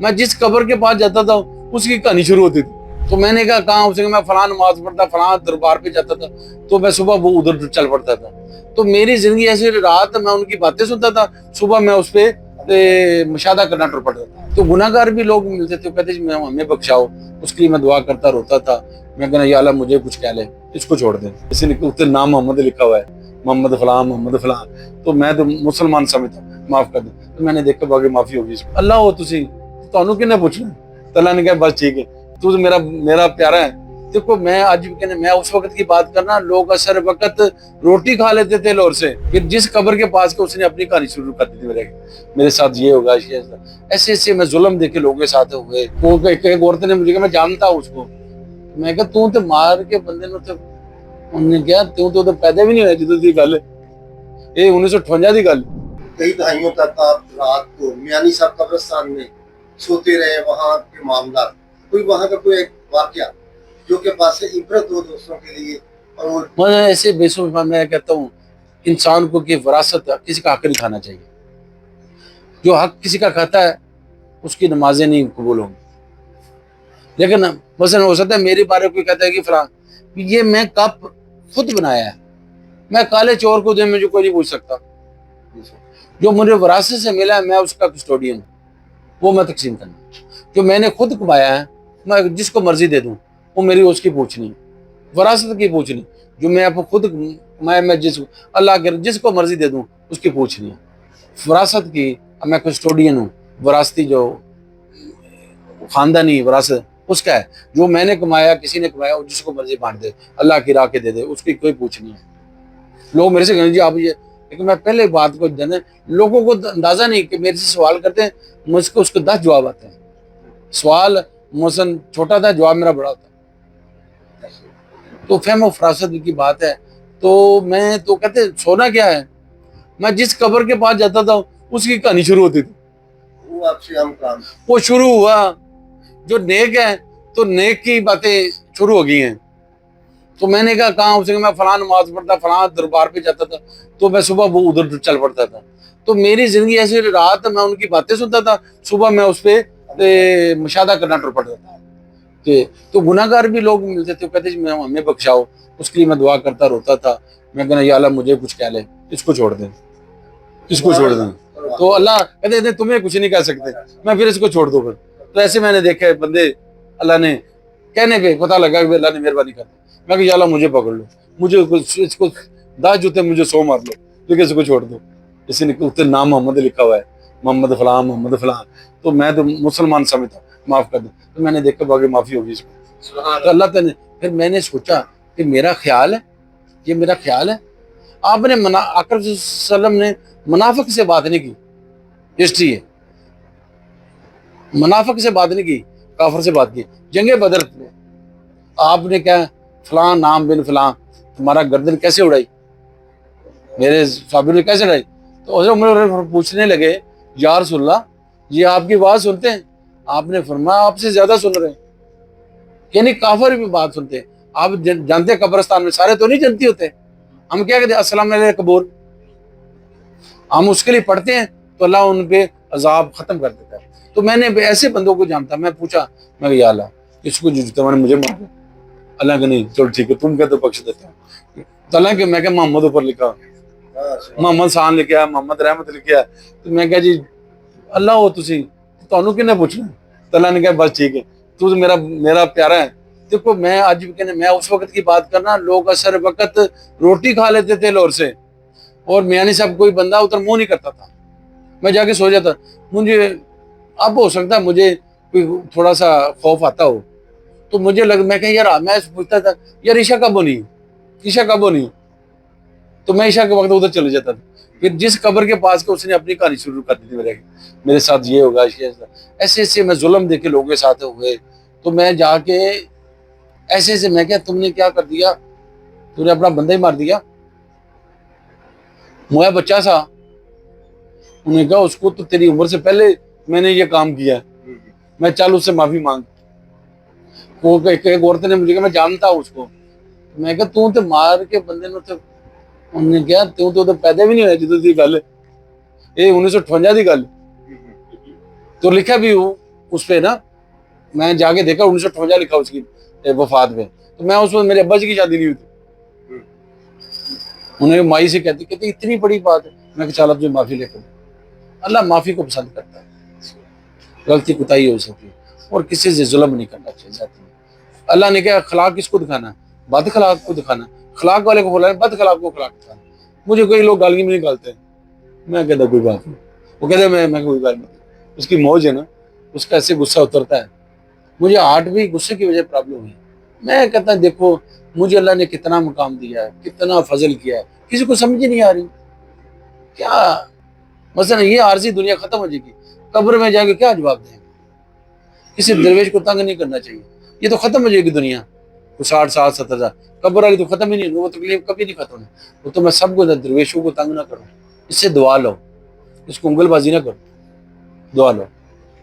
मैं जिस कब्र के पास जाता था उसकी कहानी शुरू होती थी। तो मैंने कहा कहाँ, उसने कहा मैं फलां नमाज पढ़ता, फलां दरबार पे जाता था, तो मैं सुबह वो उधर चल पड़ता था। तो मेरी जिंदगी ऐसे, रात मैं उनकी बातें सुनता था, सुबह मैं उस पे मुशाहदा करना टुर पड़ता था। तो गुनाहगार भी लोग मिलते थे, कहते थे हमें बख्शाओ, उसके लिए मैं दुआ करता रोता था। मैं कहना या अल्लाह मुझे कुछ कह ले, इसको छोड़ दे। किसी ने उसके नाम मोहम्मद लिखा हुआ है, मोहम्मद फलां मोहम्मद फलां, तो मैं तो मुसलमान समझता, माफ कर दे। तो मैंने देखा बाकी माफी होगी। अल्लाह हो तुसी, ਤੁਹਾਨੂੰ किन्ने पूछना? तो अल्लाह ने कहा बस ठीक है, तू तो मेरा प्यारा है। देखो मैं आज भी कहने, मैं उस वक्त की बात करना, लोग असर वक्त रोटी खा लेते थे लोर से, फिर जिस कब्र के पास के उसने अपनी कहानी शुरू कर दी थी मेरे साथ ये होगा, ऐसे ऐसे मैं जुल्म देखे लोगों के साथ हुए। वो एक औरत ने मुझे कहा मैं जानता हूँ उसको। मैं कहा तू तो मार के बंदे ने, तो उन्होंने कहा तू तो पैदा भी नहीं होया जो दी गल, ये 1958 की गल। कई दहाइयों तक आप रात को मियानी साहब कब्रिस्तान में सोते रहे, वहाँ के मामला, कोई वहाँ का कोई एक वाकया जो के पास से इबरत हो दोस्तों के लिए। और मैं ऐसे बेसुध, मैं कहता हूँ इंसान को कि विरासत किसी का हक नहीं खाना चाहिए। जो हक किसी का खाता है उसकी नमाजें नहीं कबूल होंगी। लेकिन मसलन हो सकता है मेरे बारे में कोई कहता है कि फलां, ये मैं कप खुद बनाया है, मैं काले चोर को दे मुझे कोई नहीं पूछ सकता। जो मुझे विरासत से मिला है मैं उसका कस्टोडियन हूँ, वो मैं तकसीम करना। जो मैंने खुद कमाया है मैं जिसको मर्जी दे दूँ, वो मेरी उसकी पूछनी, विरासत की पूछनी। जो मैं आपको खुद कमाया, मैं अल्लाह के जिसको मर्जी दे दूँ उसकी पूछनी है। विरासत की मैं कस्टोडियन हूँ, विरासती जो खानदानी विरासत उसका है। जो मैंने कमाया, किसी ने कमाया, जिसको मर्जी बांट दे, अल्लाह की राह के दे दे, उसकी कोई पूछ नहीं है। लोग मेरे से कहें जी आप ये, लेकिन मैं पहले बात को जाने, लोगों को अंदाजा नहीं कि मेरे से सवाल करते हैं, मुझको उसको 10 जवाब आते हैं। सवाल मौसम छोटा था, जवाब मेरा बड़ा होता। तो फहम फरासत की बात है। तो मैं तो कहते सोना क्या है, मैं जिस कब्र के पास जाता था उसकी कहानी शुरू होती थी। वो आपसे हम काम वो शुरू हुआ, जो नेक है तो नेक की बातें शुरू हो गई हैं। तो मैंने कहा कहाँ, उसने कहा मैं फलां नमाज पढ़ता, फलां दरबार पे जाता था, तो मैं सुबह वो उधर चल पड़ता था। तो मेरी जिंदगी ऐसे, रात मैं उनकी बातें सुनता था, सुबह मैं उस पे मुशाहदा करना टुर पड़ता था। तो गुनाहगार भी लोग मिलते थे, कहते थे हमें बख्शाओ, उसके लिए मैं दुआ करता रोता था। मैं कहना या अल्लाह मुझे कुछ कह ले, इसको छोड़ दे, इसको छोड़ दें। तो अल्लाह कहते थे तुम्हें कुछ नहीं कह सकते, मैं फिर इसको छोड़ दूँ। फिर तो ऐसे मैंने देखे बंदे, अल्लाह ने कहने पे पता लगा कि अल्लाह ने मेहरबानी कर दी। मैं कहा या अल्लाह मुझे पकड़ लो, मुझे इसको 10 जूते मुझे 100 मार लो, लेकिन इसको छोड़ दो। किसी ने उसके नाम मोहम्मद लिखा हुआ है, मोहम्मद फलां मोहम्मद फलां, तो मैं तो मुसलमान समझता, माफ कर दे। तो मैंने देखा बाकी माफी होगी इसको। तो अल्लाह तने, फिर मैंने सोचा कि मेरा ख्याल है, ये मेरा ख्याल है। आपने आकरम सल्लम ने मुनाफिक से बात नहीं की, हिस्ट्री है, मुनाफिक से बात नहीं की, काफिर से बात की। जंगे बदर आपने क्या फलां नाम बिन फलां तुम्हारा गर्दन कैसे उड़ाई, मेरे साबिर ने कैसे उड़ाई? तो हज़रत उमर पूछने लगे या रसूलल्लाह ये आपकी बात सुनते हैं? आपने फरमाया आपसे ज्यादा सुन रहे हैं। यानी काफिर भी बात सुनते हैं। आप जानते हैं कब्रिस्तान में सारे तो नहीं जनती होते। हम क्या कहते हैं अस्सलाम वालेकुम कबूर, हम उसके लिए पढ़ते हैं तो अल्लाह उन पे अजाब खत्म कर देता है। तो मैंने ऐसे बंदों को जानता, मैं पूछा, मैं या अल्लाह इसको जो जूता मैंने मुझे मार, अल्लाह के नहीं चलो ठीक है तुम कहते तो बख्श देता हूँ। तो अल्लाह के मैं क्या मोहम्मद ऊपर लिखा, मोहम्मद शान लिखे है, मोहम्मद रहमत लिखे है। तो मैं क्या जी अल्लाह हो तुसी, ਤੁਹਾਨੂੰ किन्ने पूछना? तो अल्लाह ने कहा बस ठीक है, तू तो मेरा प्यारा है। देखो मैं आज भी कहने, मैं उस वक्त की बात करना, लोग असर वक्त रोटी खा लेते थे लोर से, और मियानी साहब कोई बंदा उधर मुंह नहीं करता था, मैं जाके सो जाता। मुझे अब हो सकता है मुझे कोई थोड़ा सा खौफ आता हो, तो मुझे मैं कह यार, मैं पूछता था यार ईशा कब होनी, ईशा कब होनी? तो मैं ईशा के वक्त उधर चले जाता था। फिर जिस कब्र के पास के उसने अपनी कहानी शुरू कर दी थी, मेरे साथ ये होगा, ऐसे ऐसे मैं जुल्म देखे लोगों के साथ हुए। तो मैं जाके ऐसे ऐसे, मैं क्या तुमने क्या कर दिया, तूने अपना बंदा ही मार दिया, मोया बच्चा सा। उन्होंने कहा उसको तो तेरी उम्र से पहले मैंने ये काम किया, मैं चल उससे माफी मांग। वो एक औरत ने मुझे कहा मैं जानता हूँ उसको। मैं कहा तू तो मार के बंदे ने, तो उन्होंने कहा तू तो पैदा भी नहीं होया जो दी गल, ये 1958 की गल, तो लिखा भी हूँ اس پہ نا میں جا کے دیکھا 1958 لکھا اس کی وفات پہ, تو میں اس وقت میرے ابا جی کی شادی نہیں ہوئی تھی. انہیں مائی سے کہتی اتنی بڑی بات ہے. میں کہ چل اب جو معافی لے کر, اللہ معافی کو پسند کرتا ہے. غلطی کوتاہی ہو سکتی ہے اور کسی سے ظلم نہیں کرنا چاہیے ذاتی. اللہ نے کہا اخلاق کس کو دکھانا ہے؟ بد اخلاق کو دکھانا. اخلاق والے کو بولا ہے بد اخلاق کو اخلاق دکھانا. مجھے کوئی لوگ گالی میں نکالتے ہیں, میں کہتا کوئی بات نہیں, وہ کہتے ہیں میں کوئی بات نہیں. اس کی موج ہے نا, اس کا ایسے غصہ اترتا ہے. مجھے 8ویں غصے کی وجہ پرابلم ہوئی. میں کہتا دیکھو مجھے اللہ نے کتنا مقام دیا ہے, کتنا فضل کیا ہے, کسی کو سمجھ نہیں آ رہی. کیا مثلا یہ عارضی دنیا ختم ہو جائے گی, قبر میں جا کے کیا جواب دیں گے؟ کسی درویش کو تنگ نہیں کرنا چاہیے. یہ تو ختم ہو جائے گی دنیا, 60 سال 70 سال, قبر والی تو ختم ہی نہیں, وہ تکلیف کبھی نہیں ختم ہے. وہ تو میں سب کو درویشوں کو تنگ نہ کروں, اس سے دعا لو, اس کو انگل بازی نہ کرو, دعا لو.